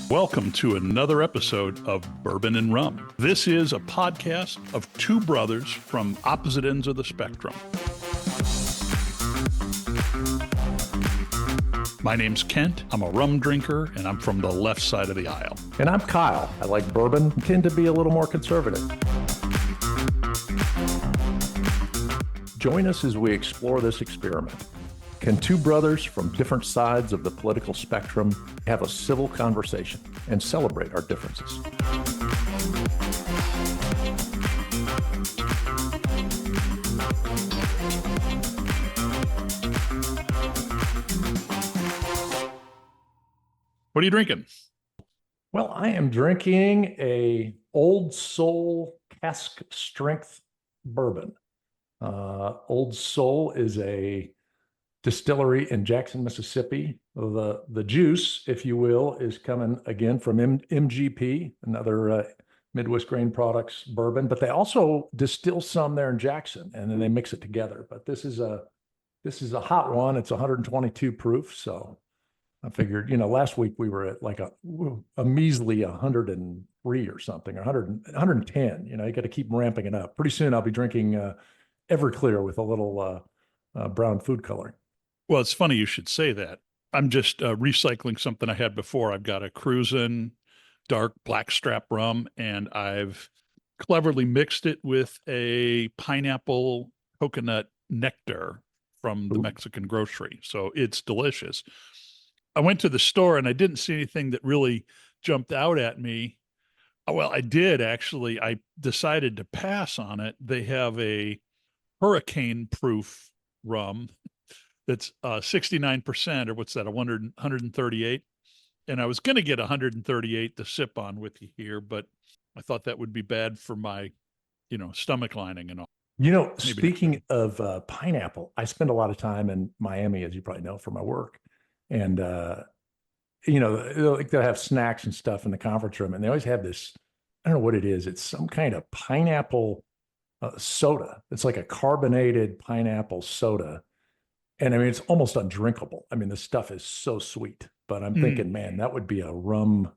Welcome to another episode of Bourbon and Rum. This is a podcast of two brothers from opposite ends of the spectrum. My name's Kent. I'm a rum drinker, and I'm from the left side of the aisle. And I'm Kyle. I like bourbon, tend to be a little more conservative. Join us as we explore this experiment. Can two brothers from different sides of the political spectrum have a civil conversation and celebrate our differences? What are you drinking? Well, I am drinking a Old Soul cask strength bourbon. Old Soul is a distillery in Jackson, Mississippi. The juice, if you will, is coming again from MGP, another Midwest Grain Products bourbon, but they also distill some there in Jackson, and then they mix it together. But this is a hot one. It's 122 proof, so I figured, last week we were at like a measly 103 or something, or 110. You got to keep ramping it up. Pretty soon I'll be drinking Everclear with a little brown food coloring. Well, it's funny you should say that. I'm just recycling something I had before. I've got a Cruisin' dark blackstrap rum, and I've cleverly mixed it with a pineapple coconut nectar from the Mexican grocery. So it's delicious. I went to the store and I didn't see anything that really jumped out at me. Well, I did actually. I decided to pass on it. They have a hurricane-proof rum that's 69%, or what's that, 138? And I was going to get 138 to sip on with you here, but I thought that would be bad for my, stomach lining and all. Maybe speaking of pineapple, I spend a lot of time in Miami, as you probably know, for my work. And, they'll have snacks and stuff in the conference room, and they always have this, I don't know what it is. It's some kind of pineapple soda. It's like a carbonated pineapple soda. And I mean, it's almost undrinkable. I mean, the stuff is so sweet, but I'm thinking, man, that would be a rum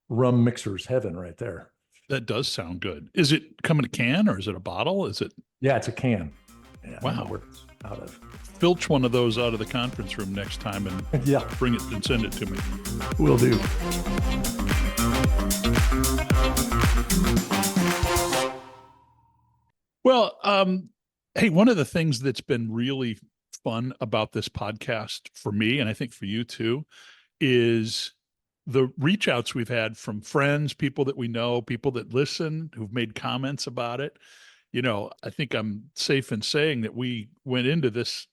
mixer's heaven right there. That does sound good. Is it come in a can or is it a bottle? Yeah, it's a can. Yeah, wow. I don't know where it's out of. Filch one of those out of the conference room next time and bring it and send it to me. Will do. Well, hey, one of the things that's been really fun about this podcast for me, and I think for you too, is the reach outs we've had from friends, people that we know, people that listen, who've made comments about it. I think I'm safe in saying that we went into this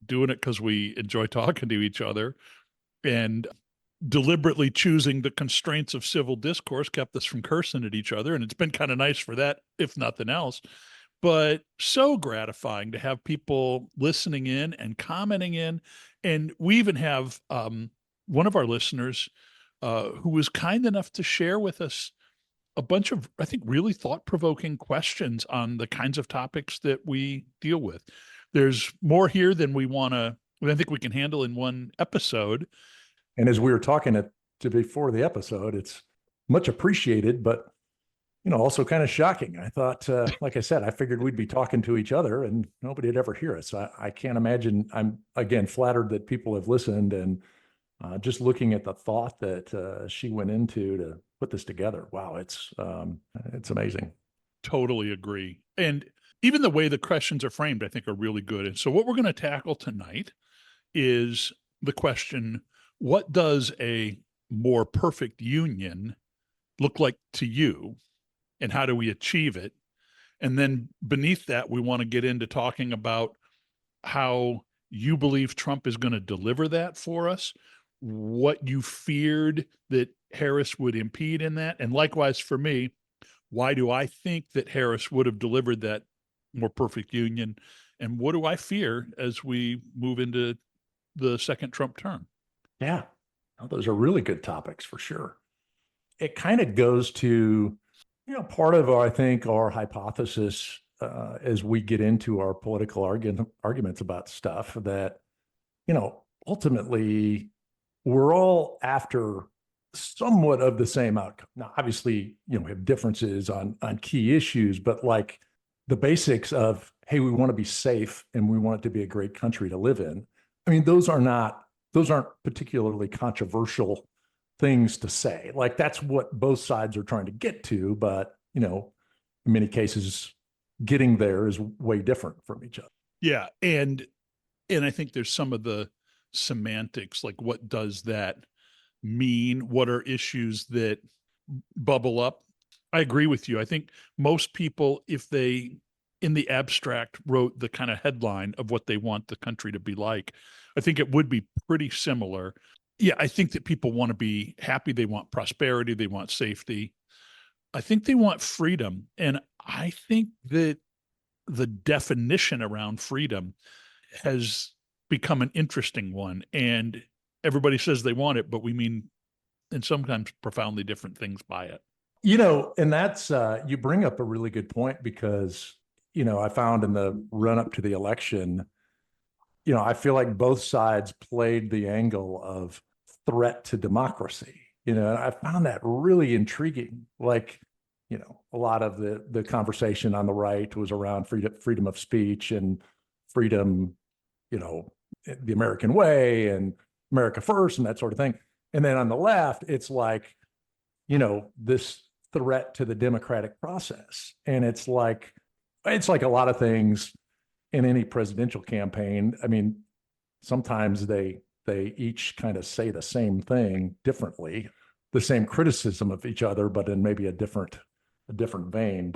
doing it because we enjoy talking to each other, and deliberately choosing the constraints of civil discourse kept us from cursing at each other. And it's been kind of nice for that, if nothing else. But so gratifying to have people listening in and commenting in. And we even have one of our listeners who was kind enough to share with us a bunch of, I think, really thought-provoking questions on the kinds of topics that we deal with. There's more here than I think we can handle in one episode. And as we were talking to before the episode, it's much appreciated, but also kind of shocking. I thought, like I said, I figured we'd be talking to each other and nobody'd ever hear us. I can't imagine. I'm, again, flattered that people have listened, and just looking at the thought that she went into to put this together. Wow, it's amazing. Totally agree. And even the way the questions are framed, I think, are really good. And so what we're going to tackle tonight is the question, what does a more perfect union look like to you? And how do we achieve it? And then beneath that, we want to get into talking about how you believe Trump is going to deliver that for us, what you feared that Harris would impede in that. And likewise for me, why do I think that Harris would have delivered that more perfect union? And what do I fear as we move into the second Trump term? Yeah, those are really good topics for sure. It kind of goes to, part of, I think, our hypothesis as we get into our political arguments about stuff that, ultimately we're all after somewhat of the same outcome. Now, obviously, we have differences on key issues, but like the basics of, hey, we want to be safe and we want it to be a great country to live in. I mean, those aren't particularly controversial things to say. Like that's what both sides are trying to get to, but in many cases, getting there is way different from each other. Yeah. And I think there's some of the semantics, like what does that mean? What are issues that bubble up? I agree with you. I think most people, if they in the abstract wrote the kind of headline of what they want the country to be like, I think it would be pretty similar. Yeah, I think that people want to be happy. They want prosperity. They want safety. I think they want freedom. And I think that the definition around freedom has become an interesting one. And everybody says they want it, but we mean, and sometimes profoundly different things by it. And that's, you bring up a really good point because, I found in the run up to the election, I feel like both sides played the angle of threat to democracy. I found that really intriguing. Like, a lot of the conversation on the right was around freedom of speech and freedom, the American way and America first and that sort of thing. And then on the left, it's like, this threat to the democratic process. And it's like a lot of things in any presidential campaign. I mean, sometimes they each kind of say the same thing differently, the same criticism of each other, but in maybe a different vein.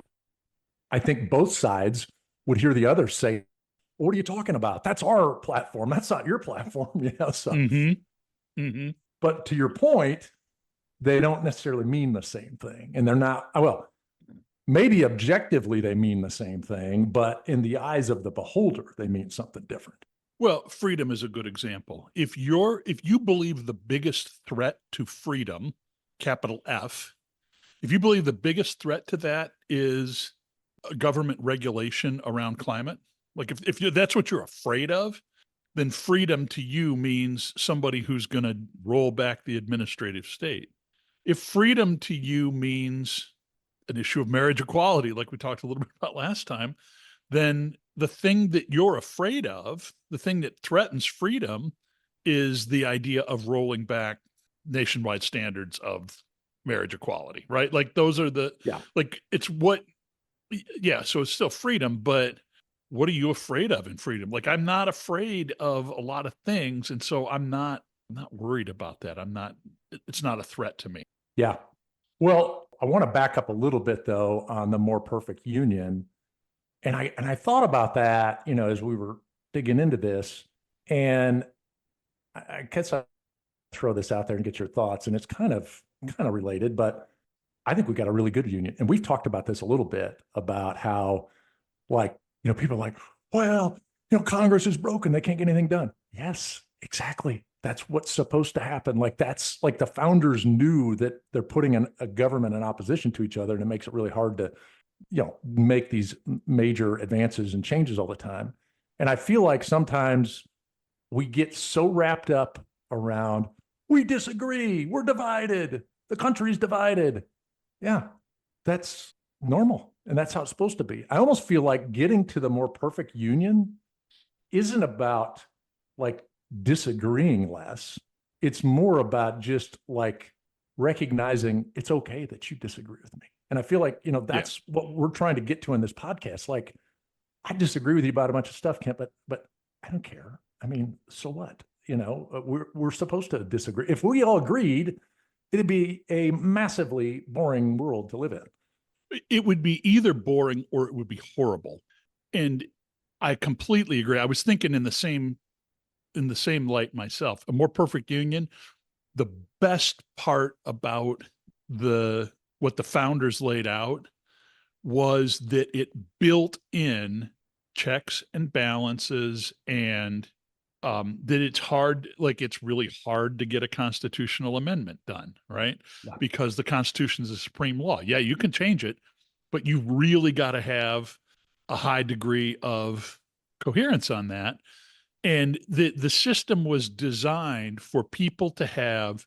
I think both sides would hear the other say, "What are you talking about? That's our platform. That's not your platform." So, But to your point, they don't necessarily mean the same thing, and they're not. Well, maybe objectively they mean the same thing, but in the eyes of the beholder, they mean something different. Well, freedom is a good example. If you believe the biggest threat to freedom, capital F, if you believe the biggest threat to that is a government regulation around climate, like if that's what you're afraid of, then freedom to you means somebody who's going to roll back the administrative state. If freedom to you means an issue of marriage equality, like we talked a little bit about last time, then the thing that you're afraid of, the thing that threatens freedom, is the idea of rolling back nationwide standards of marriage equality, right? Like those are like it's what, yeah. So it's still freedom, but what are you afraid of in freedom? Like I'm not afraid of a lot of things. And so I'm not worried about that. It's not a threat to me. Yeah. Well, I want to back up a little bit though on the more perfect union. And I thought about that, as we were digging into this, and I guess I'll throw this out there and get your thoughts. And it's kind of related, but I think we got a really good union. And we've talked about this a little bit about how, like, people are like, well, Congress is broken. They can't get anything done. Yes, exactly. That's what's supposed to happen. Like that's like the founders knew that they're putting a government in opposition to each other, and it makes it really hard to make these major advances and changes all the time. And I feel like sometimes we get so wrapped up around, we disagree, we're divided, the country's divided. Yeah, that's normal. And that's how it's supposed to be. I almost feel like getting to the more perfect union isn't about like disagreeing less. It's more about just like recognizing it's okay that you disagree with me. And I feel like, that's what we're trying to get to in this podcast. Like, I disagree with you about a bunch of stuff, Kent, but I don't care. I mean, so what? We're supposed to disagree. If we all agreed, it'd be a massively boring world to live in. It would be either boring or it would be horrible. And I completely agree. I was thinking in the same light myself. A more perfect union, the best part about what the founders laid out was that it built in checks and balances, and that it's really hard to get a constitutional amendment done, right? Yeah. Because the Constitution is a supreme law. Yeah, you can change it, but you really got to have a high degree of coherence on that. And the system was designed for people to have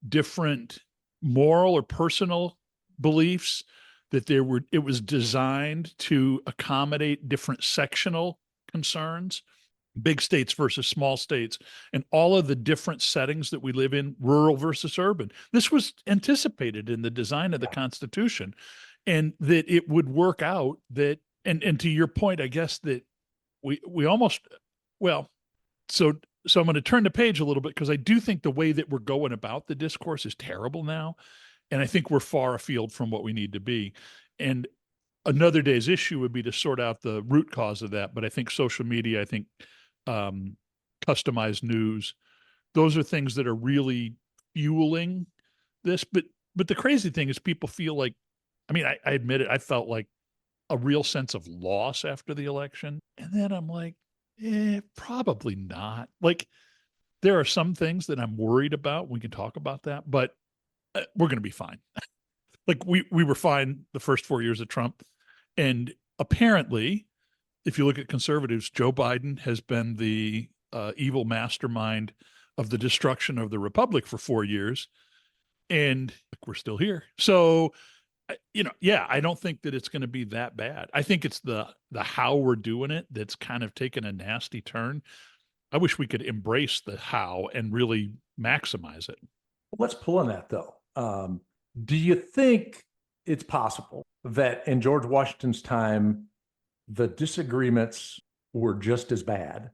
different moral or personal beliefs, that it was designed to accommodate different sectional concerns, big states versus small states, and all of the different settings that we live in, rural versus urban. This was anticipated in the design of the Constitution, and that it would work out that, and to your point, I guess that we almost, well, so I'm going to turn the page a little bit, because I do think the way that we're going about the discourse is terrible now, and I think we're far afield from what we need to be. And another day's issue would be to sort out the root cause of that. But I think social media, I think um, customized news, those are things that are really fueling this. But the crazy thing is, people feel like, I mean, I admit it, I felt like a real sense of loss after the election. And then I'm like, probably not. Like, there are some things that I'm worried about. We can talk about that, but we're going to be fine. Like, we were fine the first 4 years of Trump. And apparently, if you look at conservatives, Joe Biden has been the evil mastermind of the destruction of the republic for 4 years. And we're still here. So, yeah, I don't think that it's going to be that bad. I think it's the how we're doing it that's kind of taken a nasty turn. I wish we could embrace the how and really maximize it. Let's pull on that though. Do you think it's possible that in George Washington's time, the disagreements were just as bad,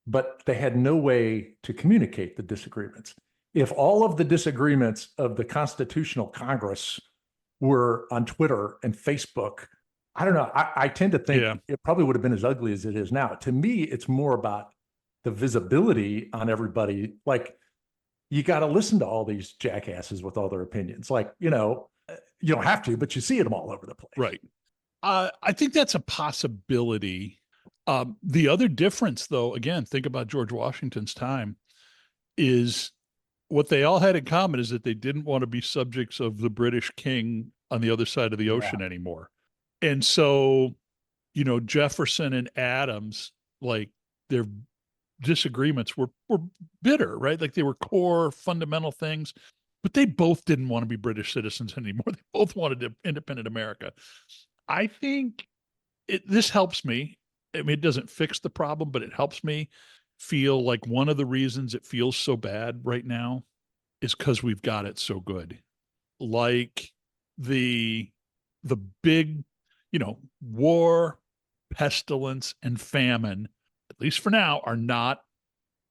but they had no way to communicate the disagreements? If all of the disagreements of the Constitutional Congress were on Twitter and Facebook, I don't know. I tend to think it probably would have been as ugly as it is now. To me, it's more about the visibility on everybody. Like, you got to listen to all these jackasses with all their opinions. Like, you don't have to, but you see them all over the place. Right. I think that's a possibility. The other difference, though, again, think about George Washington's time, is what they all had in common is that they didn't want to be subjects of the British king on the other side of the ocean anymore. And so, Jefferson and Adams, like, their disagreements were bitter, right? Like, they were core fundamental things, but they both didn't want to be British citizens anymore. They both wanted to independent America. I think this helps me. I mean, it doesn't fix the problem, but it helps me feel like one of the reasons it feels so bad right now is because we've got it so good. Like, the big, war, pestilence, and famine, at least for now, are not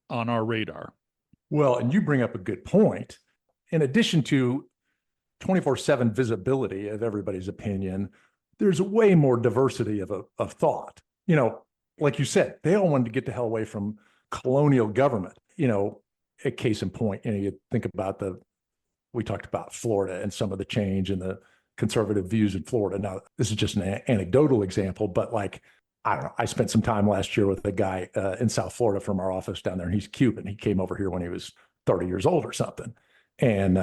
on our radar. Well, and you bring up a good point. In addition to 24/7 visibility of everybody's opinion, there's way more diversity of thought. Like you said, they all wanted to get the hell away from colonial government. A case in point, you think about we talked about Florida and some of the change in the conservative views in Florida. Now, this is just an anecdotal example, but like, I don't know, I spent some time last year with a guy in South Florida from our office down there, and he's Cuban. He came over here when he was 30 years old or something. And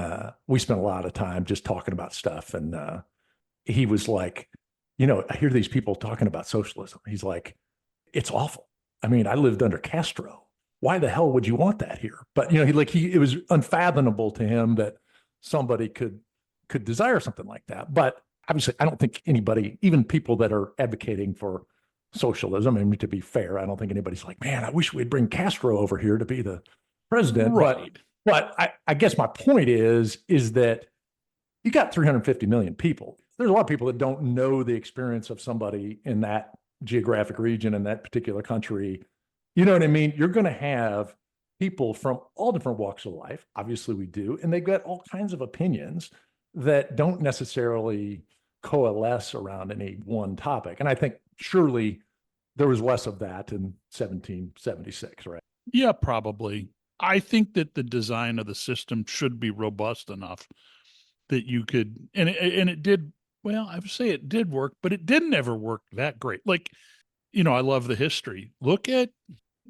we spent a lot of time just talking about stuff. And he was like, I hear these people talking about socialism. He's like, it's awful. I mean, I lived under Castro. Why the hell would you want that here? But it was unfathomable to him that somebody could desire something like that. But obviously, I don't think anybody, even people that are advocating for socialism, I mean, to be fair, I don't think anybody's like, man, I wish we'd bring Castro over here to be the president. Right. But I guess my point is that you got 350 million people. There's a lot of people that don't know the experience of somebody in that geographic region in that particular country. You know what I mean? You're going to have people from all different walks of life. Obviously, we do. And they've got all kinds of opinions that don't necessarily coalesce around any one topic. And I think surely there was less of that in 1776, right? Yeah, probably. I think that the design of the system should be robust enough that you could, and it did, well, I would say it did work, but it didn't ever work that great. Like, I love the history. Look at,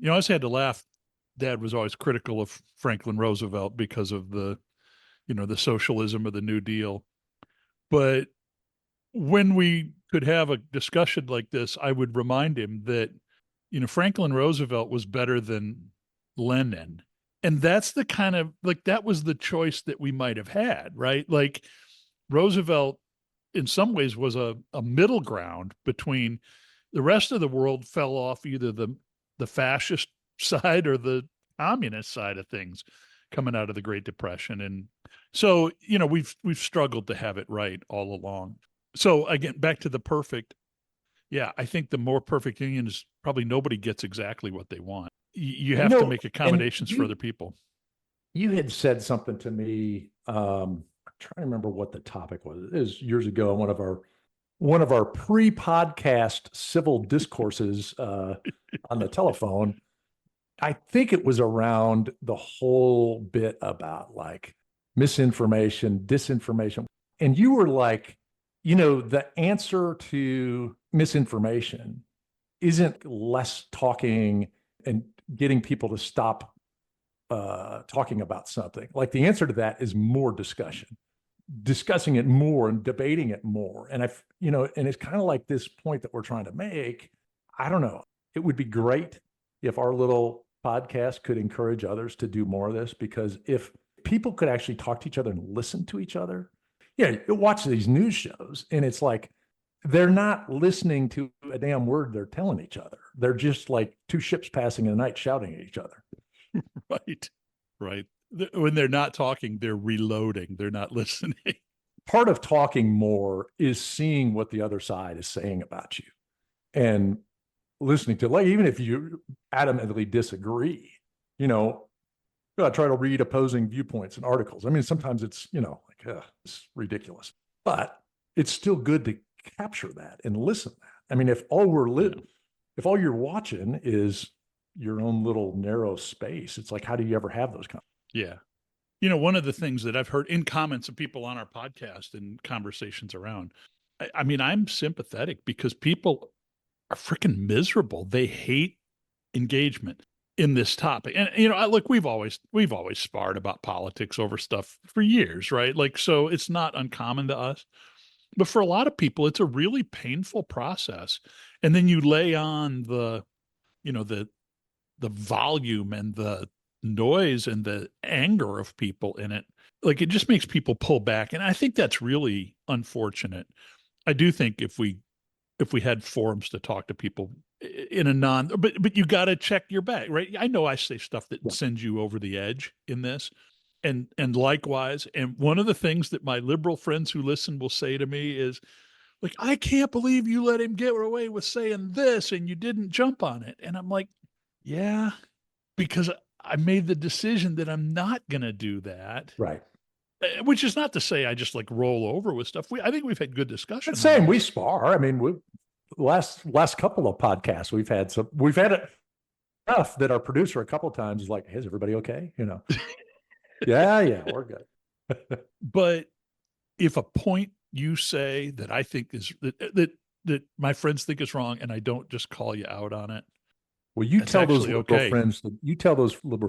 I always had to laugh. Dad was always critical of Franklin Roosevelt because of the socialism of the New Deal. But when we could have a discussion like this, I would remind him that, Franklin Roosevelt was better than Lenin. And that's the kind of like, that was the choice that we might have had, right? Like Roosevelt, in some ways, was a middle ground between the rest of the world fell off either the fascist side or the communist side of things coming out of the Great Depression. And so, we've struggled to have it right all along. So again, back to the perfect. Yeah, I think the more perfect union is probably nobody gets exactly what they want. You have to make and accommodations for other people. you had said something to me. I'm trying to remember what the topic was. It was years ago in one of our pre-podcast civil discourses on the telephone. I think it was around the whole bit about like misinformation, disinformation. And you were like, the answer to misinformation isn't less talking and getting people to stop talking about something. Like the answer to that is more discussion, discussing it more and debating it more. And and it's kind of like this point that we're trying to make. I don't know. It would be great if our little podcast could encourage others to do more of this, because if people could actually talk to each other and listen to each other, you watch these news shows and it's like, they're not listening to a damn word they're telling each other. They're just like two ships passing in the night shouting at each other. Right. Right. When they're not talking, they're reloading. They're not listening. Part of talking more is seeing what the other side is saying about you and listening to, like, even if you adamantly disagree, try to read opposing viewpoints and articles. I mean, sometimes it's, it's ridiculous, but it's still good to capture that and listen to that. I mean, if all you're watching is your own little narrow space, it's like, how do you ever have those conversations? Yeah. One of the things that I've heard in comments of people on our podcast and conversations around, I mean, I'm sympathetic because people are freaking miserable. They hate engagement in this topic. And, look, we've always sparred about politics over stuff for years, right? Like, so it's not uncommon to us. But for a lot of people, it's a really painful process. And then you lay on the volume and the noise and the anger of people in it. Like, it just makes people pull back. And I think that's really unfortunate. I do think if we had forums to talk to people in a but you got to check your bag, right? I know I say stuff that sends you over the edge in this, and likewise. And one of the things that my liberal friends who listen will say to me is like, I can't believe you let him get away with saying this and you didn't jump on it. And I'm like, yeah, because I made the decision that I'm not going to do that. Right. Which is not to say I just like roll over with stuff. I think we've had good discussion. Same, we spar. I mean, last couple of podcasts we've had it enough that our producer a couple of times is like, "Hey, is everybody okay?" Yeah, we're good. But if a point you say that I think is that my friends think is wrong, and I don't just call you out on it, well, you tell those liberal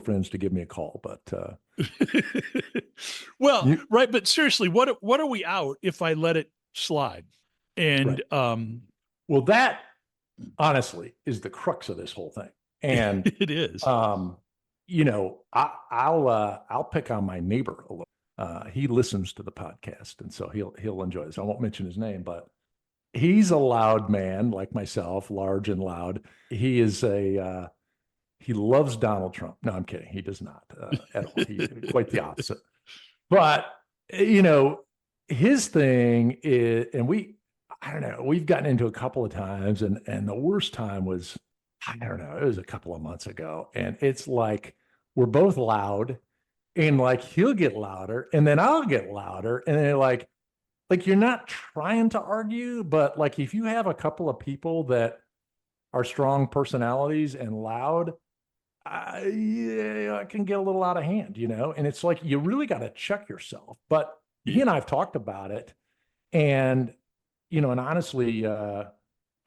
friends to give me a call. But well, right. But seriously, what are we out if I let it slide? And right. Well, that honestly is the crux of this whole thing. And it is. I'll pick on my neighbor a little. He listens to the podcast, and so he'll enjoy this. I won't mention his name, but he's a loud man like myself, large and loud. He is he loves Donald Trump. No, I'm kidding. He does not at all. He's quite the opposite. But his thing is, and I don't know, we've gotten into a couple of times, and the worst time was, I don't know, it was a couple of months ago. And it's like, we're both loud, and like, he'll get louder and then I'll get louder. And then like you're not trying to argue, but like, if you have a couple of people that are strong personalities and loud, it can get a little out of hand, and it's like, you really got to check yourself. But he and I've talked about it, and, and honestly,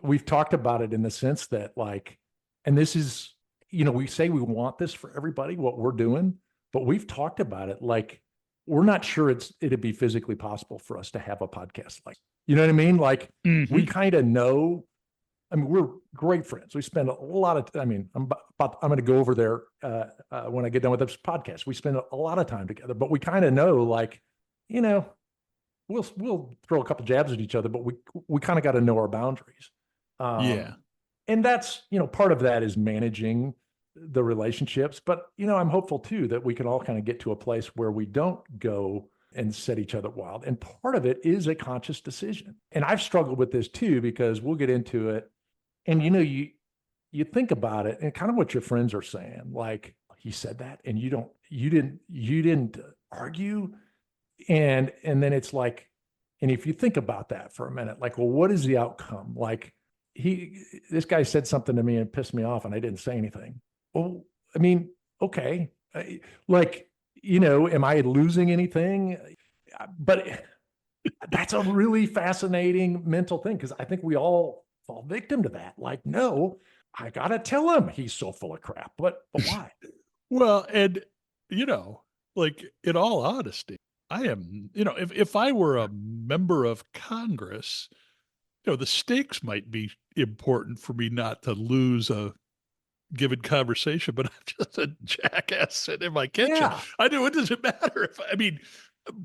we've talked about it in the sense that like, and this is, we say we want this for everybody, what we're doing, but we've talked about it. Like, we're not sure it'd be physically possible for us to have a podcast like, You know what I mean? Like we Hmm. kind of know. I mean, we're great friends. We spend a lot of. I mean, I'm going to go over there when I get done with this podcast. We spend a lot of time together, but we kind of know, like, you know, we'll throw a couple jabs at each other, but we kind of got to know our boundaries. Yeah. Um, and that's, part of that is managing the relationships. But, I'm hopeful too that we can all kind of get to a place where we don't go and set each other wild. And part of it is a conscious decision. And I've struggled with this too, because we'll get into it. And you think about it and kind of what your friends are saying, like he said that, and you didn't argue. And then it's like, and if you think about that for a minute, like, well, what is the outcome? Like this guy said something to me and pissed me off and I didn't say anything. Well, I mean, okay. Like, am I losing anything? But that's a really fascinating mental thing, because I think we all fall victim to that. Like, no, I gotta tell him he's so full of crap. But why? Well, and you know, like in all honesty, I am, if I were a member of Congress, the stakes might be important for me not to lose a given conversation, but I'm just a jackass sitting in my kitchen. Yeah. I do. What does it matter if I mean?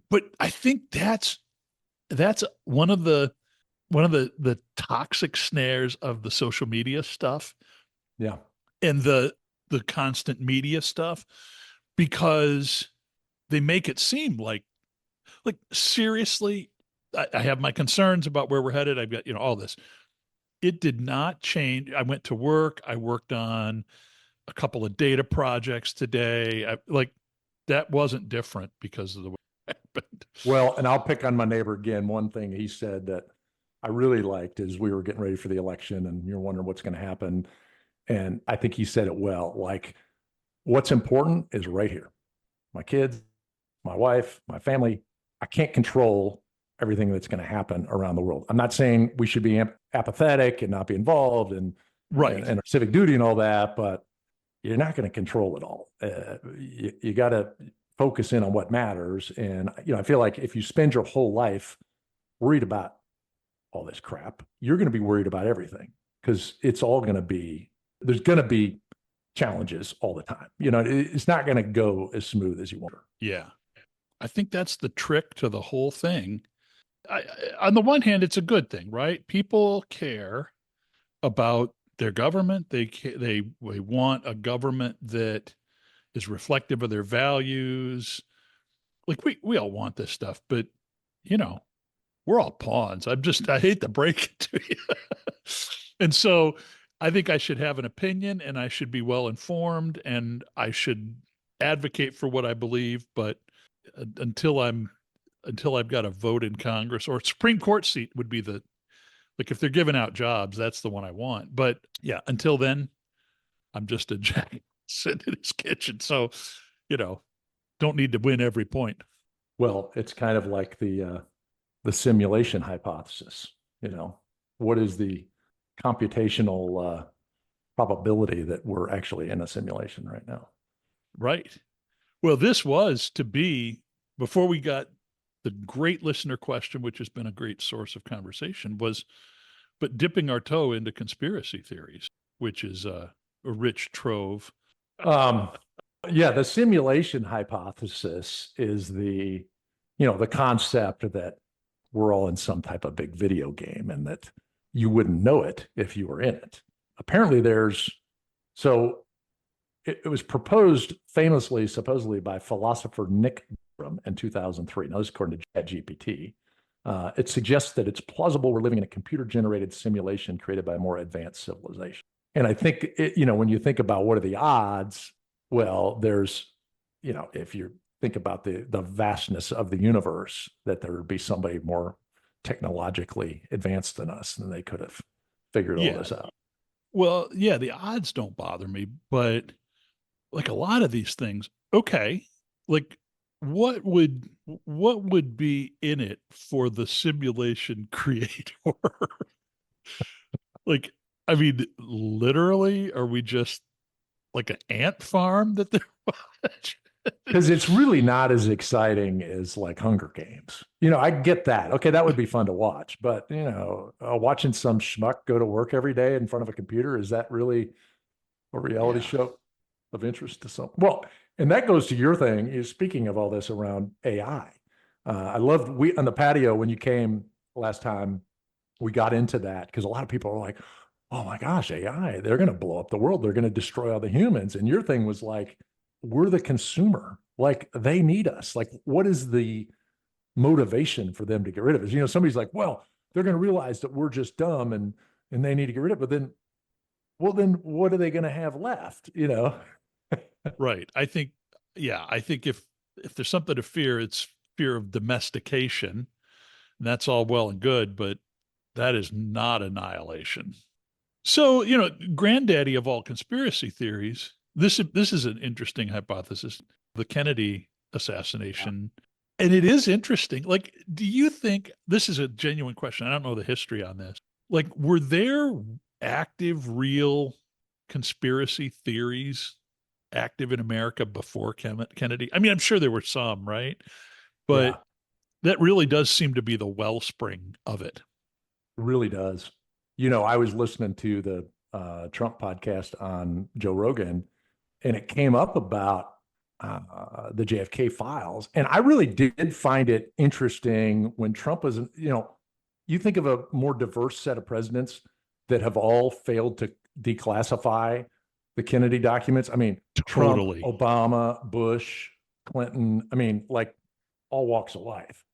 But I think that's one of the toxic snares of the social media stuff Yeah. and the constant media stuff, because they make it seem like seriously, I have my concerns about where we're headed. I've got, all this. It did not change. I went to work. I worked on a couple of data projects today. That wasn't different because of the way it happened. Well, and I'll pick on my neighbor again. One thing he said that I really liked is we were getting ready for the election and you're wondering what's going to happen. And I think he said it well. Like, what's important is right here. My kids, my wife, my family. I can't control everything that's going to happen around the world. I'm not saying we should be apathetic and not be involved and Right. our civic duty and all that, but you're not going to control it all. You got to focus in on what matters. And, I feel like if you spend your whole life worried about all this crap, you're going to be worried about everything, because it's all going to be, there's going to be challenges all the time. It's not going to go as smooth as you want. Yeah. I think that's the trick to the whole thing. On the one hand, it's a good thing, right? People care about their government. They want a government that is reflective of their values. Like we all want this stuff, but you know, we're all pawns. I hate to break it to you. And so I think I should have an opinion and I should be well informed and I should advocate for what I believe, but until I've got a vote in Congress or Supreme Court seat would be like if they're giving out jobs, that's the one I want. But yeah, until then, I'm just a jack sitting in his kitchen. So, you know, don't need to win every point. Well, it's kind of like the simulation hypothesis. What is the computational probability that we're actually in a simulation right now? Right. Well, this was to be before we got the great listener question, which has been a great source of conversation, was but dipping our toe into conspiracy theories, which is a rich trove. Um, yeah, the simulation hypothesis is the concept that we're all in some type of big video game and that you wouldn't know it if you were in it. Apparently, so it was proposed famously, supposedly by philosopher Nick in 2003. Now, this is according to ChatGPT. It suggests that it's plausible we're living in a computer-generated simulation created by a more advanced civilization. And I think, when you think about what are the odds, well, if you think about the vastness of the universe, that there would be somebody more technologically advanced than us, and they could have figured all Yeah. this out. Well, yeah, the odds don't bother me, but like a lot of these things, okay, like what would be in it for the simulation creator? Like, I mean, literally, are we just like an ant farm that they're watching? Because it's really not as exciting as like Hunger Games. I get that. Okay, that would be fun to watch, but watching some schmuck go to work every day in front of a computer, is that really a reality Yeah. show of interest to some? Well, and that goes to your thing. Is speaking of all this around AI. I loved we on the patio when you came last time. We got into that because a lot of people are like, "Oh my gosh, AI! They're going to blow up the world. They're going to destroy all the humans." And your thing was like, "We're the consumer. Like they need us. Like what is the motivation for them to get rid of us?" Somebody's like, "Well, they're going to realize that we're just dumb and they need to get rid of it." But then, well, then what are they going to have left? Right. I think if there's something to fear, it's fear of domestication. And that's all well and good, but that is not annihilation. So, granddaddy of all conspiracy theories, this is an interesting hypothesis, the Kennedy assassination. And it is interesting. Like, do you think this is a genuine question? I don't know the history on this. Like, were there active, real conspiracy theories active in America before Kennedy? I mean, I'm sure there were some, right? But Yeah, that really does seem to be the wellspring of it. it really does. I was listening to the Trump podcast on Joe Rogan, and it came up about the JFK files. And I really did find it interesting when Trump was, you think of a more diverse set of presidents that have all failed to declassify the Kennedy documents. I mean, Trump, Totally. Obama, Bush, Clinton, I mean, like all walks of life.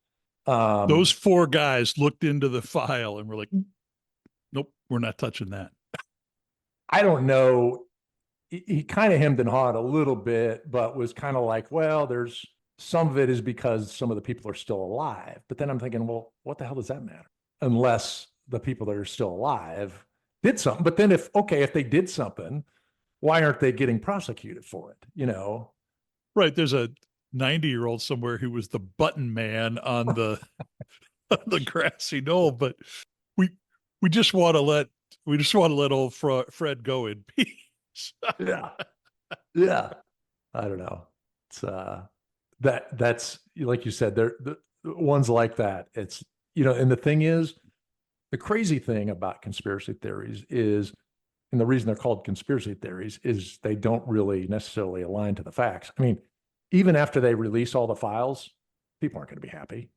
Those Um, four guys looked into the file and were like, nope, we're not touching that. I don't know. He kind of hemmed and hawed a little bit, but was kind of like, well, there's some of it is because some of the people are still alive. But then I'm thinking, well, what the hell does that matter? Unless the people that are still alive did something. But then if they did something, why aren't they getting prosecuted for it? Right. There's a 90-year-old somewhere who was the button man on the on the grassy knoll, but we we just want to let old Fred go in peace. Yeah. Yeah. I don't know. It's that's like you said, there the ones like that. It's and the thing is, the crazy thing about conspiracy theories is, and the reason they're called conspiracy theories is they don't really necessarily align to the facts. I mean, even after they release all the files, people aren't going to be happy.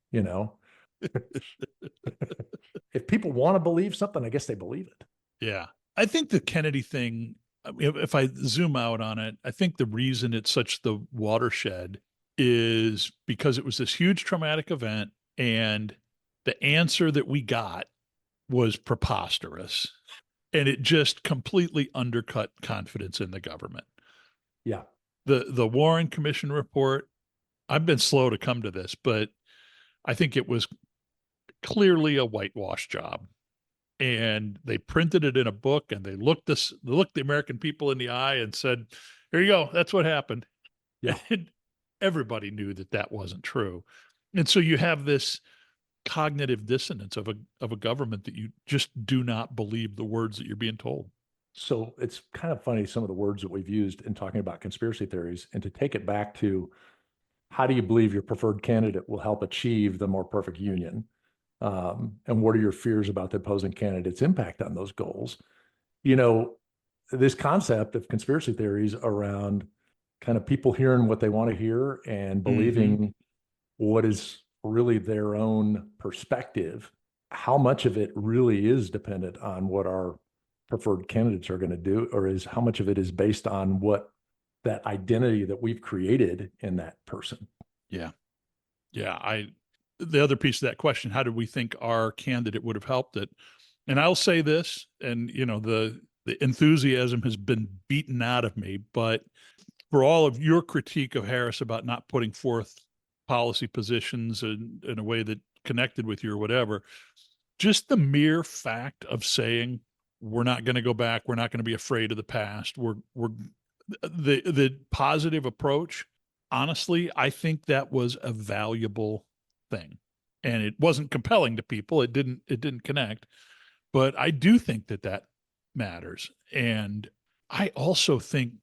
If people want to believe something, I guess they believe it. Yeah. I think the Kennedy thing, if I zoom out on it, I think the reason it's such the watershed is because it was this huge traumatic event and the answer that we got was preposterous and it just completely undercut confidence in the government. Yeah. The Warren Commission report, I've been slow to come to this, but I think it was clearly a whitewash job. And they printed it in a book and they looked the American people in the eye and said, "Here you go. That's what happened." Yeah. And everybody knew that that wasn't true. And so you have this cognitive dissonance of a government that you just do not believe the words that you're being told. So it's kind of funny some of the words that we've used in talking about conspiracy theories, and to take it back to how do you believe your preferred candidate will help achieve the more perfect union? And what are your fears about the opposing candidate's impact on those goals? You know, this concept of conspiracy theories around kind of people hearing what they want to hear and Mm-hmm. believing what is really their own perspective, how much of it really is dependent on what our preferred candidates are going to do, or is how much of it is based on what that identity that we've created in that person? Yeah. Yeah. The other piece of that question, how did we think our candidate would have helped it? And I'll say this, and the enthusiasm has been beaten out of me, but for all of your critique of Harris about not putting forth policy positions in a way that connected with you or whatever, just the mere fact of saying we're not going to go back, we're not going to be afraid of the past, we're the positive approach. Honestly, I think that was a valuable thing, and it wasn't compelling to people. It didn't connect, but I do think that that matters, and I also think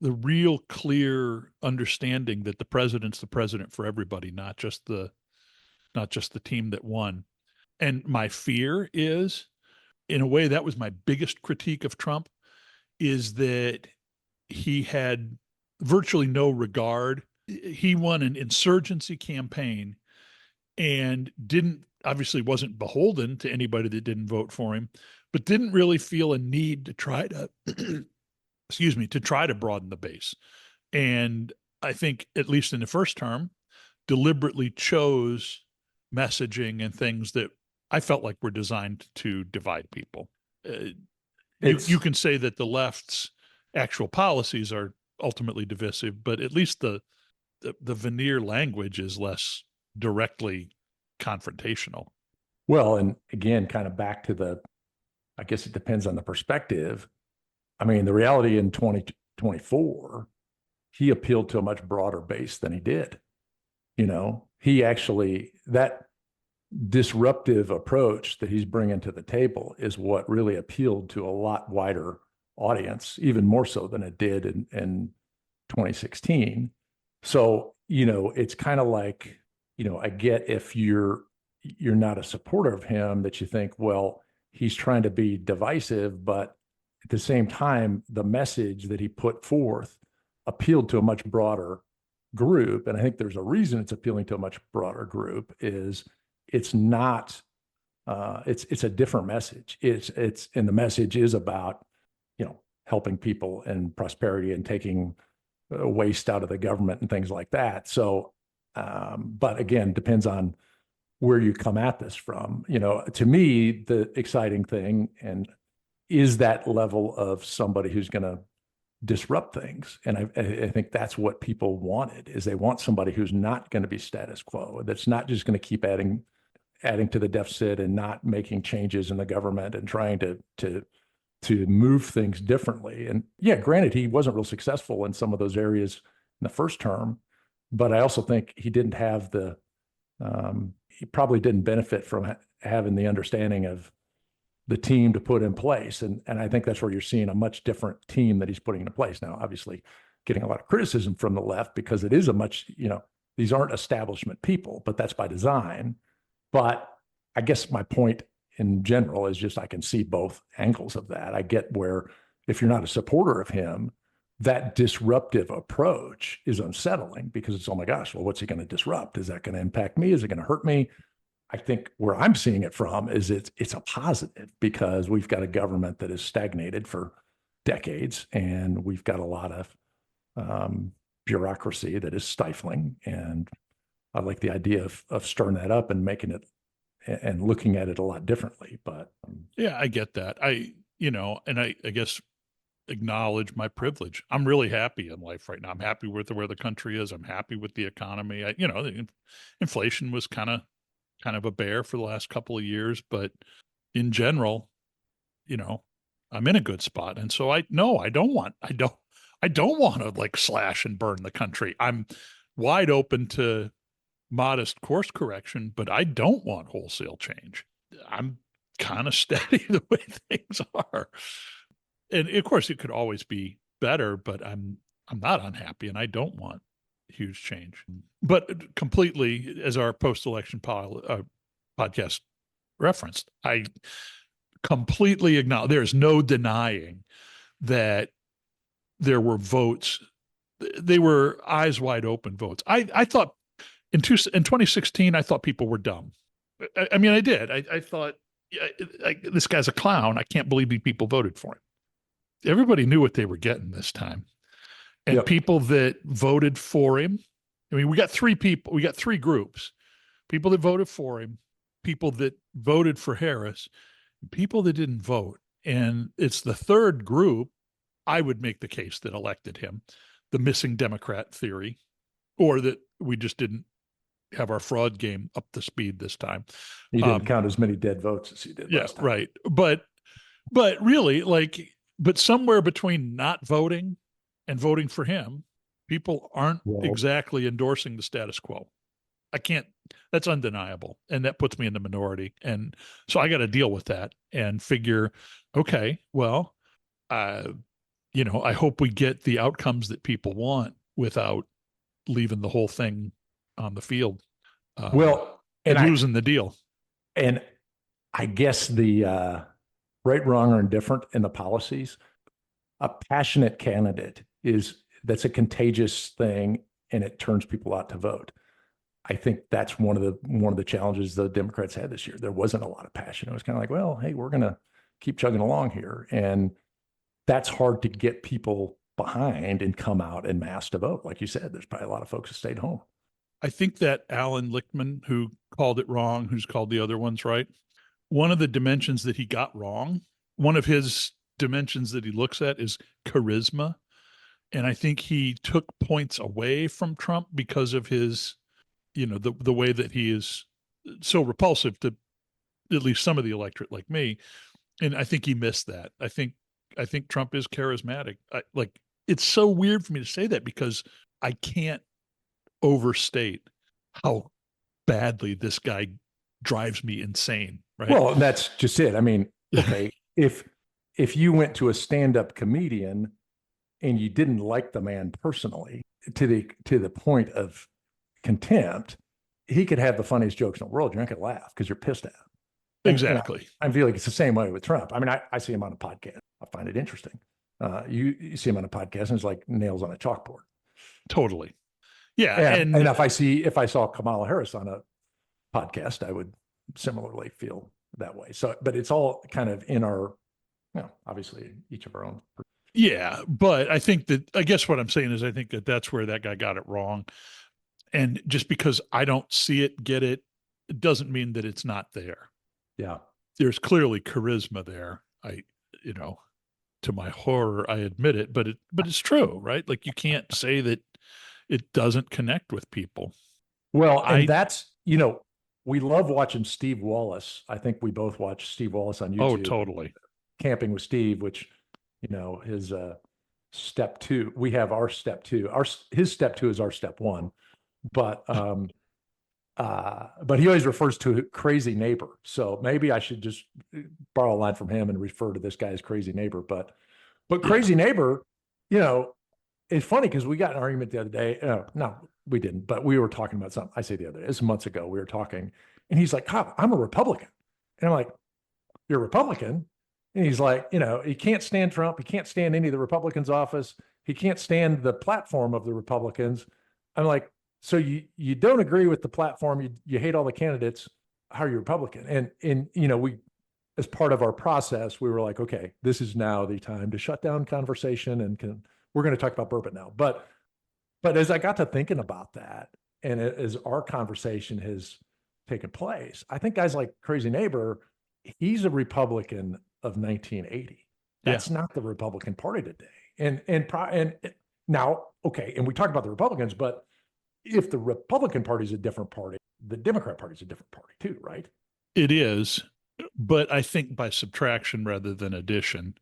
the real clear understanding that the president's the president for everybody, not just the team that won. And my fear is, in a way, that was my biggest critique of Trump, is that he had virtually no regard. He won an insurgency campaign and obviously wasn't beholden to anybody that didn't vote for him, but didn't really feel a need to try to, excuse me, to try to broaden the base. And I think, at least in the first term, deliberately chose messaging and things that I felt like were designed to divide people. You can say that the left's actual policies are ultimately divisive, but at least the veneer language is less directly confrontational. Well, and again, kind of back to I guess it depends on the perspective. I mean, the reality in 2024, he appealed to a much broader base than he did. He actually, that disruptive approach that he's bringing to the table is what really appealed to a lot wider audience, even more so than it did in 2016. So, it's kind of like, I get if you're not a supporter of him, that you think, well, he's trying to be divisive, but at the same time, the message that he put forth appealed to a much broader group. And I think there's a reason it's appealing to a much broader group is it's not, it's a different message. And the message is about, helping people and prosperity and taking waste out of the government and things like that. So, but again, depends on where you come at this from. To me, the exciting thing is that level of somebody who's going to disrupt things. And I think that's what people wanted, is they want somebody who's not going to be status quo, that's not just going to keep adding to the deficit and not making changes in the government and trying to move things differently. And yeah, granted, he wasn't real successful in some of those areas in the first term, but I also think he didn't have he probably didn't benefit from having the understanding of the team to put in place. And I think that's where you're seeing a much different team that he's putting into place now, obviously getting a lot of criticism from the left because it is these aren't establishment people, but that's by design. But I guess my point in general is just, I can see both angles of that. I get where, if you're not a supporter of him, that disruptive approach is unsettling because it's, oh my gosh, well, what's he going to disrupt? Is that going to impact me? Is it going to hurt me? I think where I'm seeing it from is it's a positive, because we've got a government that has stagnated for decades, and we've got a lot of bureaucracy that is stifling. And I like the idea of stirring that up and making it and looking at it a lot differently. But yeah, I get that. And I guess acknowledge my privilege. I'm really happy in life right now. I'm happy with where the country is. I'm happy with the economy. The inflation was kind of a bear for the last couple of years, but in general, I'm in a good spot. And so I don't want to like slash and burn the country. I'm wide open to modest course correction, but I don't want wholesale change. I'm kind of steady the way things are. And of course it could always be better, but I'm not unhappy, and I don't want huge change. But completely, as our post-election podcast referenced, I completely acknowledge there's no denying that there were votes. They were eyes wide open votes. I thought in 2016, I thought people were dumb. I mean, I did. I thought, this guy's a clown. I can't believe people voted for him. Everybody knew what they were getting this time. And yep. People that voted for him, I mean, we got three groups: people that voted for him, people that voted for Harris, people that didn't vote. And it's the third group, I would make the case, that elected him, the missing Democrat theory, or that we just didn't have our fraud game up to speed this time. He didn't count as many dead votes as he did last time. Right. But really, but somewhere between not voting and voting for him, people aren't exactly endorsing the status quo. That's undeniable. And that puts me in the minority. And so I got to deal with that and figure, okay, well, I hope we get the outcomes that people want without leaving the whole thing on the field, Well, and losing the deal. and I guess the right, wrong, or indifferent in the policies, a passionate candidate that's a contagious thing, and it turns people out to vote. I think that's one of the challenges the Democrats had this year. There wasn't a lot of passion. It was kind of like, well, hey, we're going to keep chugging along here, and that's hard to get people behind and come out en masse to vote. Like you said, there's probably a lot of folks who stayed home. I think that Alan Lichtman, who called it wrong, who's called the other ones right, one of the dimensions that he got wrong, one of his dimensions that he looks at is charisma. And I think he took points away from Trump because of his, the way that he is so repulsive to at least some of the electorate like me. And I think he missed that. I think Trump is charismatic. It's so weird for me to say that because I can't overstate how badly this guy drives me insane. Right. Well, that's just it. I mean, okay, if you went to a stand-up comedian and you didn't like the man personally to the point of contempt, he could have the funniest jokes in the world. You're not going to laugh because you're pissed at him. Exactly. I feel like it's the same way with Trump. I mean, I see him on a podcast. I find it interesting. You see him on a podcast and it's like nails on a chalkboard. Totally. Yeah. And if I saw Kamala Harris on a podcast, I would similarly feel that way. So, but it's all kind of in our, obviously each of our own. Yeah. But I guess what I'm saying is I think that that's where that guy got it wrong. And just because I don't see it, get it, it doesn't mean that it's not there. Yeah. There's clearly charisma there. To my horror, I admit it, but it's true, right? Like you can't say that it doesn't connect with people. Well, and that's, we love watching Steve Wallace. I think we both watch Steve Wallace on YouTube. Oh, totally. Camping with Steve, which, his step two, we have our step two. His step two is our step one. But he always refers to crazy neighbor. So maybe I should just borrow a line from him and refer to this guy as crazy neighbor. But crazy neighbor, it's funny because we got an argument the other day. No, we didn't, but we were talking about something. I say the other day, it's months ago. We were talking and he's like, "Kyle, I'm a Republican." And I'm like, "You're a Republican?" And he's like, he can't stand Trump. He can't stand any of the Republicans' office. He can't stand the platform of the Republicans. I'm like, so you don't agree with the platform. You hate all the candidates. How are you Republican? And we, as part of our process, we were like, okay, this is now the time to shut down conversation and we're going to talk about bourbon now. But as I got to thinking about that, and as our conversation has taken place, I think guys like Crazy Neighbor, he's a Republican of 1980. That's not the Republican Party today. And now, okay, and we talked about the Republicans, but if the Republican Party is a different party, the Democrat Party is a different party too, right? It is, but I think by subtraction rather than addition.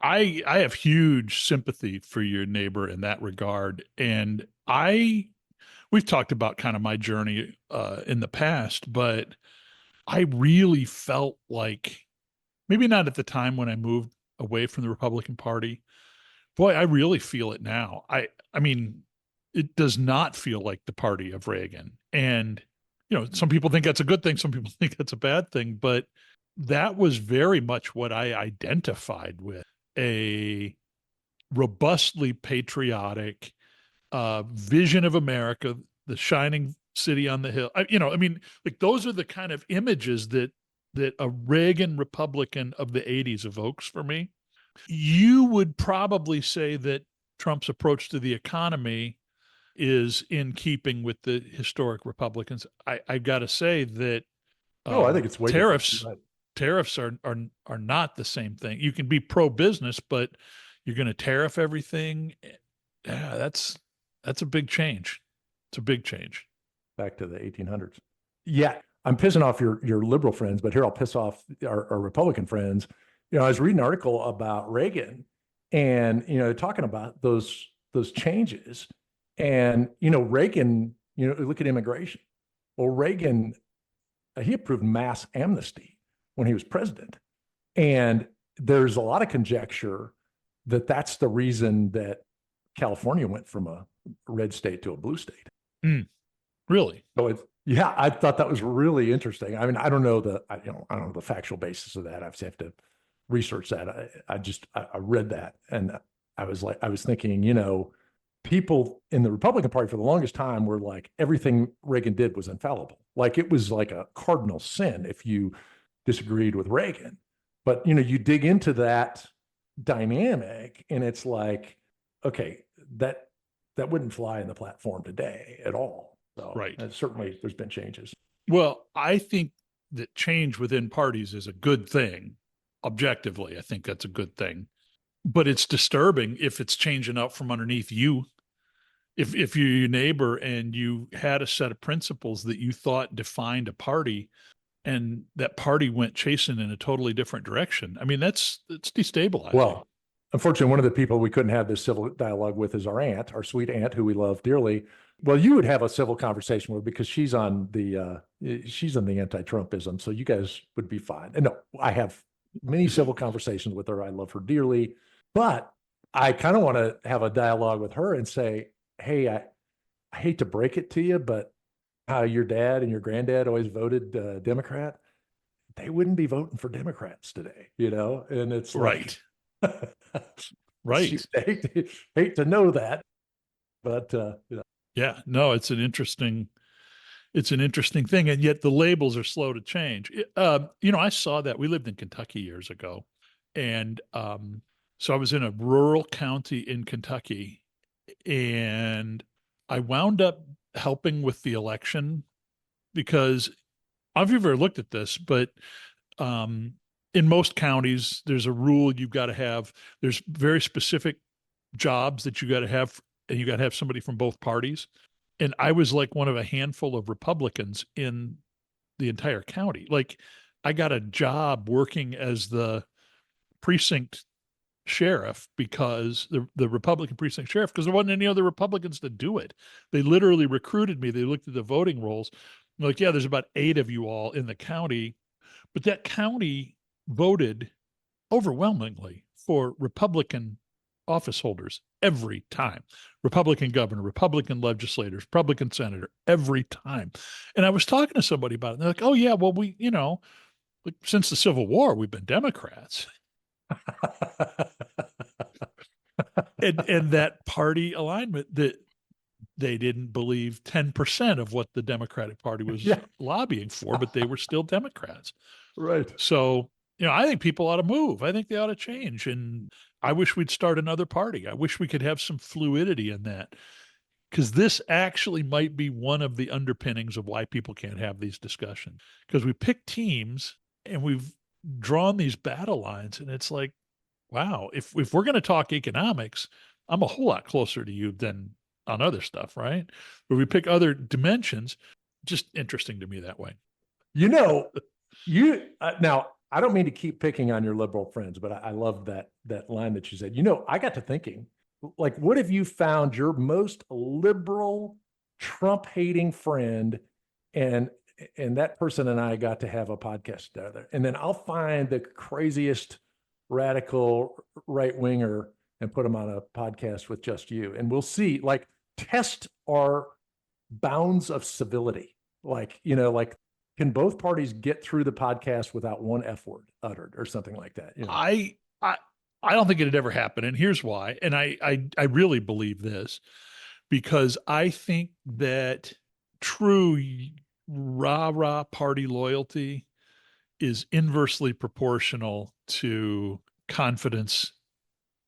I have huge sympathy for your neighbor in that regard, and we've talked about kind of my journey in the past, but I really felt like maybe not at the time when I moved away from the Republican Party. Boy, I really feel it now. I mean, it does not feel like the party of Reagan. And, some people think that's a good thing. Some people think that's a bad thing, but that was very much what I identified with: a robustly patriotic vision of America, the shining city on the hill. Like those are the kind of images that a Reagan Republican of the 80s evokes for me. You would probably say that Trump's approach to the economy is in keeping with the historic Republicans. I've got to say that I think it's way tariffs are not the same thing. You can be pro-business, but you're going to tariff everything. Yeah, that's a big change. It's a big change. Back to the 1800s. Yeah, I'm pissing off your liberal friends, but here I'll piss off our Republican friends. I was reading an article about Reagan and, talking about those changes. And, Reagan, look at immigration. Well, Reagan, he approved mass amnesty when he was president. And there's a lot of conjecture that's the reason that California went from a red state to a blue state. Really? So yeah, I thought that was really interesting. I mean, I don't know I don't know the factual basis of that. I have to research that. I read that, and I was thinking, people in the Republican Party for the longest time were like, everything Reagan did was infallible. Like it was like a cardinal sin if you disagreed with Reagan. But you dig into that dynamic, and it's like, okay, that wouldn't fly in the platform today at all. So Right. certainly there's been changes. Well, I think that change within parties is a good thing. Objectively, I think that's a good thing. But it's disturbing if it's changing out from underneath you. If you're your neighbor and you had a set of principles that you thought defined a party, and that party went chasing in a totally different direction. I mean, it's destabilizing. Well, unfortunately, one of the people we couldn't have this civil dialogue with is our aunt, our sweet aunt, who we love dearly. Well, you would have a civil conversation with, because she's on the anti-Trumpism, so you guys would be fine. And no, I have many civil conversations with her. I love her dearly, but I kind of want to have a dialogue with her and say, hey, I hate to break it to you, but how your dad and your granddad always voted Democrat, they wouldn't be voting for Democrats today, And it's right. Right. Hate to know that, but yeah, no, it's an interesting thing, and yet the labels are slow to change. I saw that. We lived in Kentucky years ago, and so I was in a rural county in Kentucky, and I wound up helping with the election because I've ever looked at this, but in most counties, there's a rule you've got to have. There's very specific jobs that you got to have, and you got to have somebody from both parties. And I was like one of a handful of Republicans in the entire county. Like I got a job working as the precinct sheriff because the Republican precinct sheriff, because there wasn't any other Republicans to do it. They literally recruited me. They looked at the voting rolls. Like, yeah, there's about 8 of you all in the county, but that county voted overwhelmingly for Republican office holders every time. Republican governor, Republican legislators, Republican senator, every time. And I was talking to somebody about it. And they're like, oh, yeah, well, we, like, since the Civil War, we've been Democrats. and that party alignment, that they didn't believe 10% of what the Democratic Party was lobbying for, but they were still Democrats. Right. So, I think people ought to move. I think they ought to change. And I wish we'd start another party. I wish we could have some fluidity in that, because this actually might be one of the underpinnings of why people can't have these discussions. Because we pick teams and we've drawn these battle lines, and it's like, wow, if we're going to talk economics, I'm a whole lot closer to you than on other stuff, right? But we pick other dimensions. Just interesting to me that way. Now, I don't mean to keep picking on your liberal friends, but I love that line that you said. I got to thinking, like, what if you found your most liberal, Trump-hating friend, and that person and I got to have a podcast together, and then I'll find the craziest radical right-winger and put them on a podcast with just you, and we'll see. Like, test our bounds of civility. Like, can both parties get through the podcast without one F word uttered or something like that? I don't think it'd ever happen. And here's why. And I really believe this, because I think that true rah-rah party loyalty is inversely proportional to confidence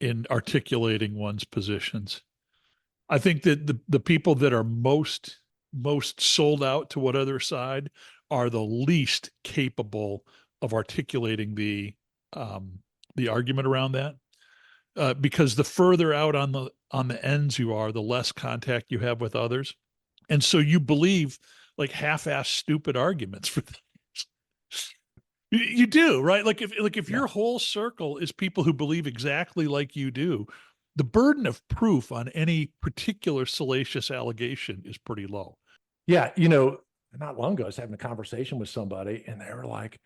in articulating one's positions. I think that the people that are most sold out to what other side are the least capable of articulating the argument around that, because the further out on the ends you are, the less contact you have with others, and so you believe like half-assed stupid arguments for things. You do, right? Like if your whole circle is people who believe exactly like you do, the burden of proof on any particular salacious allegation is pretty low. Yeah, not long ago, I was having a conversation with somebody, and they were like,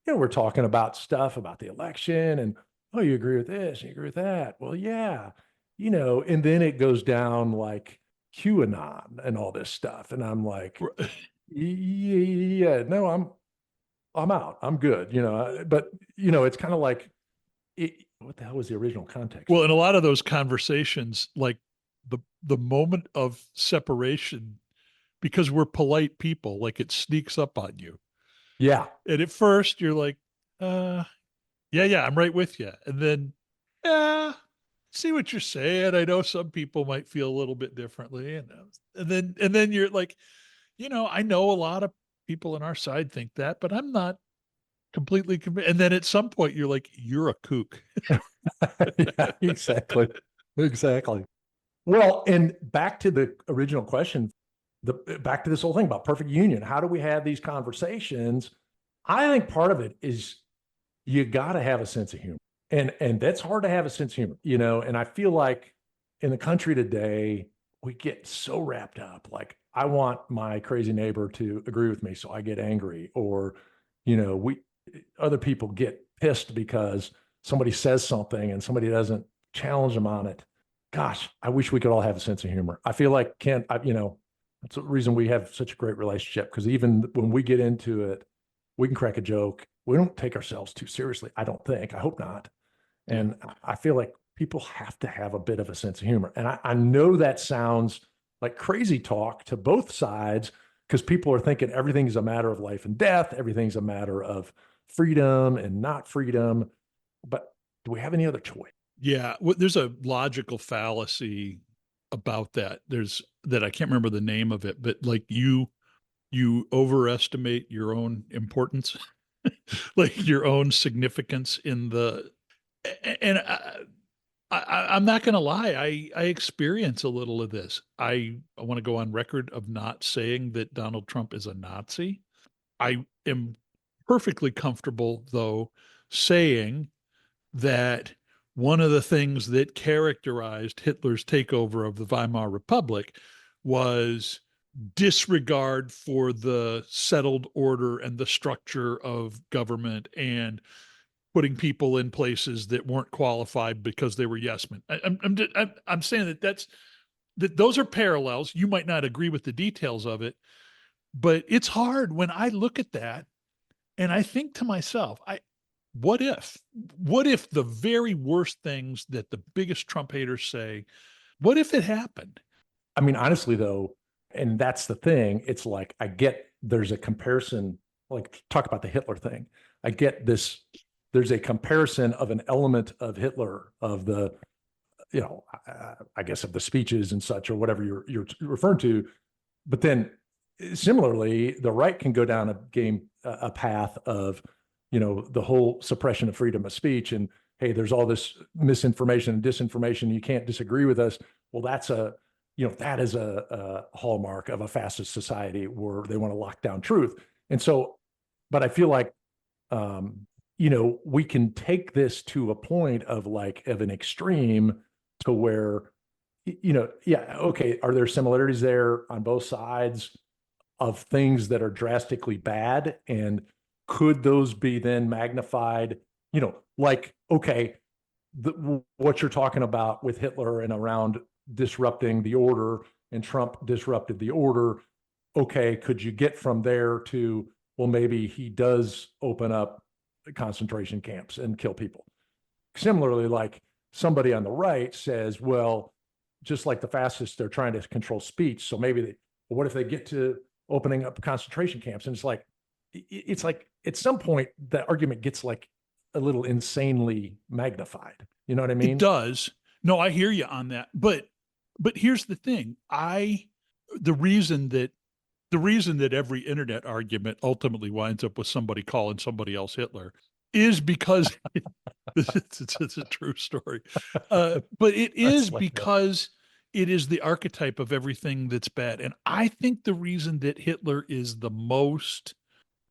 we're talking about stuff about the election, and oh, you agree with this, you agree with that. Well, yeah, and then it goes down like QAnon and all this stuff. And I'm like, yeah, no, I'm out. I'm good, but it's kind of like what the hell was the original context Well, of in a this? lot of those conversations, like the moment of separation, because we're polite people, like it sneaks up on you. Yeah. And at first you're like, yeah, yeah, I'm right with you. And then, yeah, see what you're saying. I know some people might feel a little bit differently. And then you're like, I know a lot of people on our side think that, but I'm not completely convinced. And then at some point you're like, you're a kook. Yeah, exactly. Exactly. Well, and back to the original question, back to this whole thing about perfect union. How do we have these conversations? I think part of it is you got to have a sense of humor. And that's hard to have a sense of humor, and I feel like in the country today, we get so wrapped up. Like, I want my crazy neighbor to agree with me, so I get angry, or, we other people get pissed because somebody says something and somebody doesn't challenge them on it. Gosh, I wish we could all have a sense of humor. I feel like that's the reason we have such a great relationship, because even when we get into it, we can crack a joke. We don't take ourselves too seriously. I don't think. I hope not. Yeah. And I feel like people have to have a bit of a sense of humor. And I know that sounds like crazy talk to both sides, because people are thinking everything's a matter of life and death, everything's a matter of freedom and not freedom. But do we have any other choice? Yeah. There's a logical fallacy about that. There's that I can't remember the name of it, but like you overestimate your own importance, like your own significance in the and I'm not going to lie. I experience a little of this. I want to go on record of not saying that Donald Trump is a Nazi. I am perfectly comfortable, though, saying that one of the things that characterized Hitler's takeover of the Weimar Republic was disregard for the settled order and the structure of government and putting people in places that weren't qualified because they were yes men. I'm saying that those are parallels. You might not agree with the details of it, but it's hard when I look at that and I think to myself, what if? What if the very worst things that the biggest Trump haters say, what if it happened? I mean, honestly, though, and that's the thing, it's like I get there's a comparison, like talk about the Hitler thing. I get this, there's a comparison of an element of Hitler, of the, I guess of the speeches and such, or whatever you're referring to. But then similarly, the right can go down a path of, the whole suppression of freedom of speech. And hey, there's all this misinformation and disinformation. You can't disagree with us. Well, that is a hallmark of a fascist society where they want to lock down truth. And so, but I feel like, we can take this to a point of an extreme to where, yeah, okay, are there similarities there on both sides of things that are drastically bad? And could those be then magnified? Like, okay, what you're talking about with Hitler and around disrupting the order, and Trump disrupted the order. Okay, could you get from there to, well, maybe he does open up concentration camps and kill people? Similarly, like somebody on the right says, well, just like the fascists, they're trying to control speech. So maybe well, what if they get to opening up concentration camps? And it's like at some point that argument gets like a little insanely magnified. You know what I It mean? does. No, I hear you on that. But here's the thing. The reason that the reason that every internet argument ultimately winds up with somebody calling somebody else Hitler is because it's a true story. But it That's is like that. because it is the archetype of everything that's bad. And I think the reason that Hitler is the most,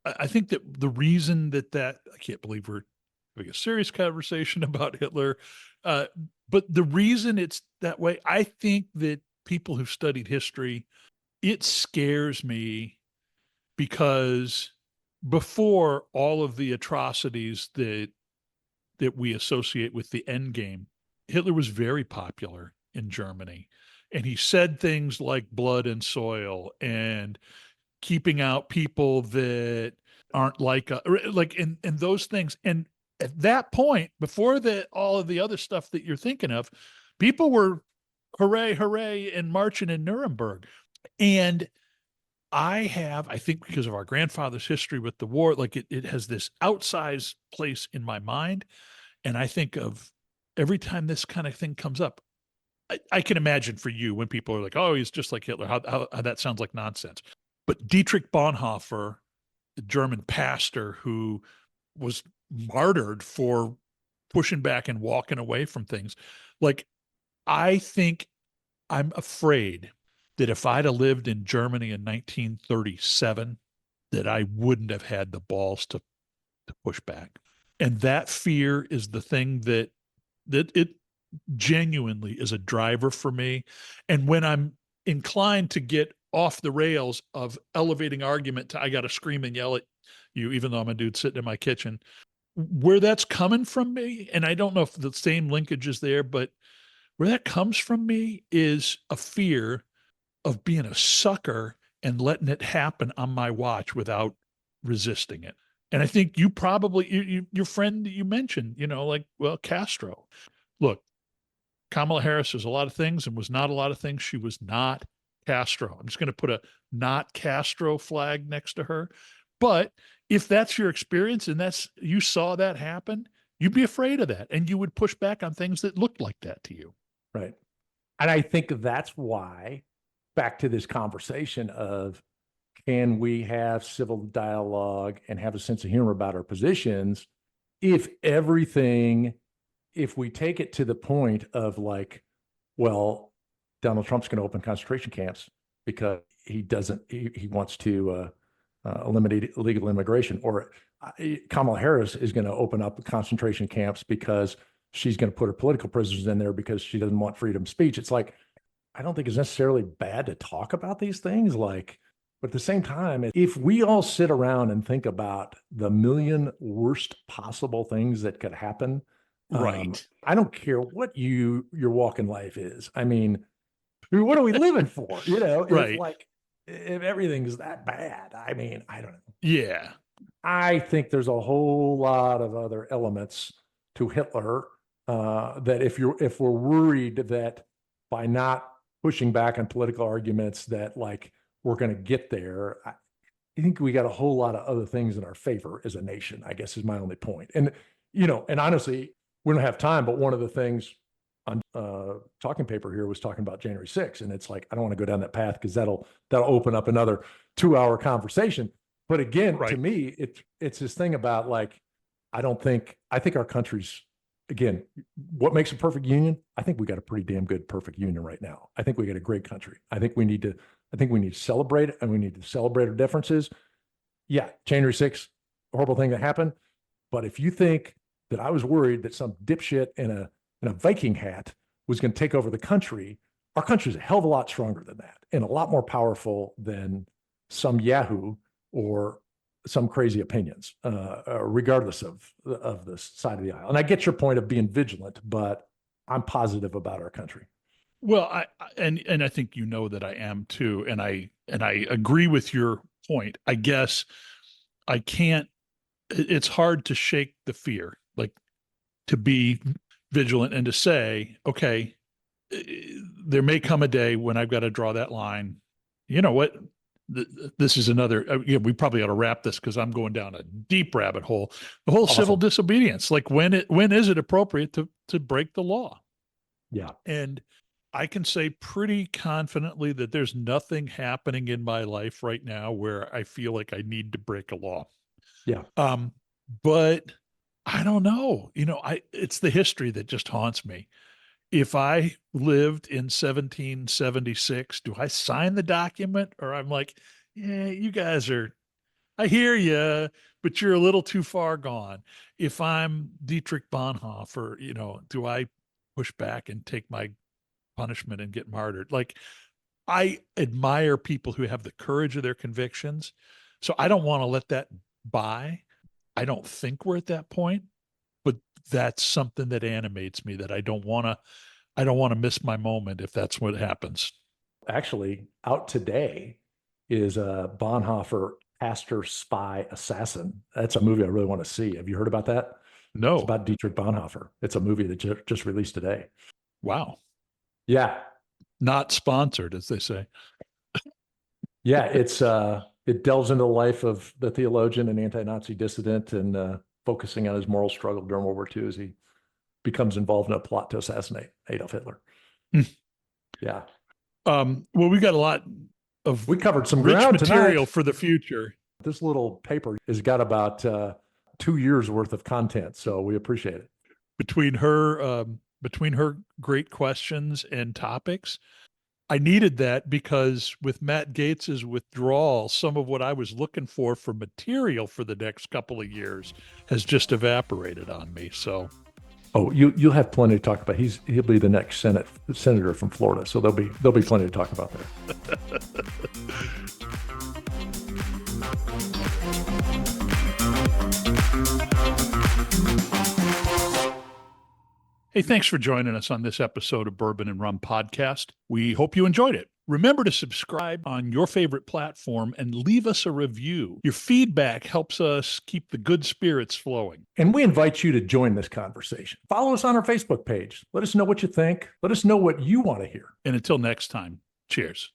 I think that the reason that I can't believe we're having a serious conversation about Hitler, uh, but the reason it's that way, I think that people who've studied history, it scares me because before all of the atrocities that that we associate with the end game. Hitler was very popular in Germany, and he said things like blood and soil and keeping out people that aren't like and those things. And at that point, before all of the other stuff that you're thinking of, people were hooray, hooray, and marching in Nuremberg. And I think because of our grandfather's history with the war, like it has this outsized place in my mind. And I think of every time this kind of thing comes up, I can imagine for you when people are like, oh, he's just like Hitler, how that sounds like nonsense. But Dietrich Bonhoeffer, the German pastor who was martyred for pushing back and walking away from things, like, I think I'm afraid that if I'd have lived in Germany in 1937, that I wouldn't have had the balls to push back. And that fear is the thing that it genuinely is a driver for me. And when I'm inclined to get off the rails of elevating argument to I got to scream and yell at you, even though I'm a dude sitting in my kitchen, where that's coming from me, and I don't know if the same linkage is there, but where that comes from me is a fear of being a sucker and letting it happen on my watch without resisting it. And I think you probably, your friend that you mentioned, like, well, Castro. Look, Kamala Harris is a lot of things and was not a lot of things. She was not Castro. I'm just going to put a not Castro flag next to her. But if that's your experience and you saw that happen, you'd be afraid of that and you would push back on things that looked like that to you. Right. And I think that's why, back to this conversation of, can we have civil dialogue and have a sense of humor about our positions? If we take it to the point of like, well, Donald Trump's going to open concentration camps because he wants to eliminate illegal immigration, or Kamala Harris is going to open up concentration camps because she's going to put her political prisoners in there because she doesn't want freedom of speech. It's like, I don't think it's necessarily bad to talk about these things, like, but at the same time, if we all sit around and think about the million worst possible things that could happen, right? I don't care what your walk in life is. I mean, what are we living for? Right. If everything's that bad, I mean, I don't know. Yeah. I think there's a whole lot of other elements to Hitler that if we're worried that by not pushing back on political arguments that like we're going to get there, I think we got a whole lot of other things in our favor as a nation, I guess is my only point. And, and honestly, we don't have time, but one of the things on talking paper here was talking about January 6th. And it's like, I don't want to go down that path because that'll open up another 2-hour conversation. But again, Right. to me, it's this thing about like, I think our country's, again, what makes a perfect union? I think we got a pretty damn good perfect union right now. I think we got a great country. I think we need to celebrate it, and we need to celebrate our differences. Yeah, January 6th, horrible thing that happened. But if you think that I was worried that some dipshit in a Viking hat was going to take over the country, our country's a hell of a lot stronger than that and a lot more powerful than some Yahoo or some crazy opinions, regardless of the side of the aisle. And I get your point of being vigilant, but I'm positive about our country. Well, and I think that I am too, and I agree with your point. I guess I can't. It's hard to shake the fear, like to be vigilant and to say, okay, there may come a day when I've got to draw that line. You know what? This is another. We probably ought to wrap this because I'm going down a deep rabbit hole. The whole Awesome. civil disobedience. Like when is it appropriate to break the law? Yeah. And I can say pretty confidently that there's nothing happening in my life right now where I feel like I need to break a law. Yeah. But I don't know. It's the history that just haunts me. If I lived in 1776, do I sign the document, or I'm like, yeah, you guys I hear you, but you're a little too far gone. If I'm Dietrich Bonhoeffer, do I push back and take my punishment and get martyred? Like, I admire people who have the courage of their convictions. So I don't want to let that by. I don't think we're at that point, but that's something that animates me, that I don't want to miss my moment if that's what happens. Actually, out today is a Bonhoeffer Pastor Spy Assassin. That's a movie I really want to see. Have you heard about that? It's No. about Dietrich Bonhoeffer. It's a movie that just released today. Wow. Yeah. Not sponsored, as they say. Yeah, it delves into the life of the theologian and anti-Nazi dissident and focusing on his moral struggle during World War II as he becomes involved in a plot to assassinate Adolf Hitler. Yeah. Well, we got a lot of We covered some rich ground material tonight. for the future. This little paper has got about 2 years worth of content, so we appreciate it. Between her great questions and topics, I needed that because with Matt Gates's withdrawal, some of what I was looking for material for the next couple of years has just evaporated on me. So, Oh, you'll have plenty to talk about. He'll be the next senator from Florida, so there'll be plenty to talk about there. hey, thanks for joining us on this episode of Bourbon and Rum Podcast. We hope you enjoyed it. Remember to subscribe on your favorite platform and leave us a review. Your feedback helps us keep the good spirits flowing. And we invite you to join this conversation. Follow us on our Facebook page. Let us know what you think. Let us know what you want to hear. And until next time, cheers.